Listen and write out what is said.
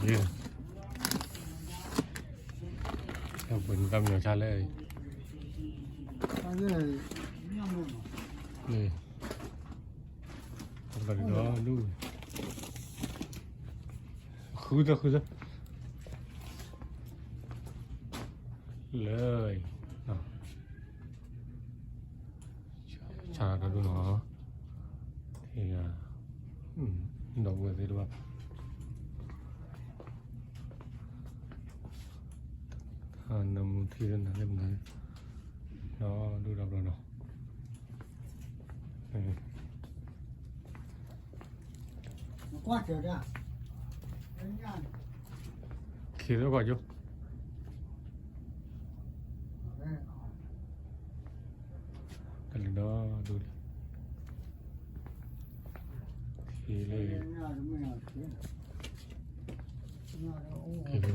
ยืนเราเป็นกำยังชาเลยนี่ทำกันก็ดูคือเลยชากันดูเนาะที่ดอกเบี้ยด้วยนำที่นั่นเล่มนั้นเนาะดูดอกเราเนาะขี่แล้วก่อนอยู่กันเลยเนาะดูดิขี่เลยขี่ไป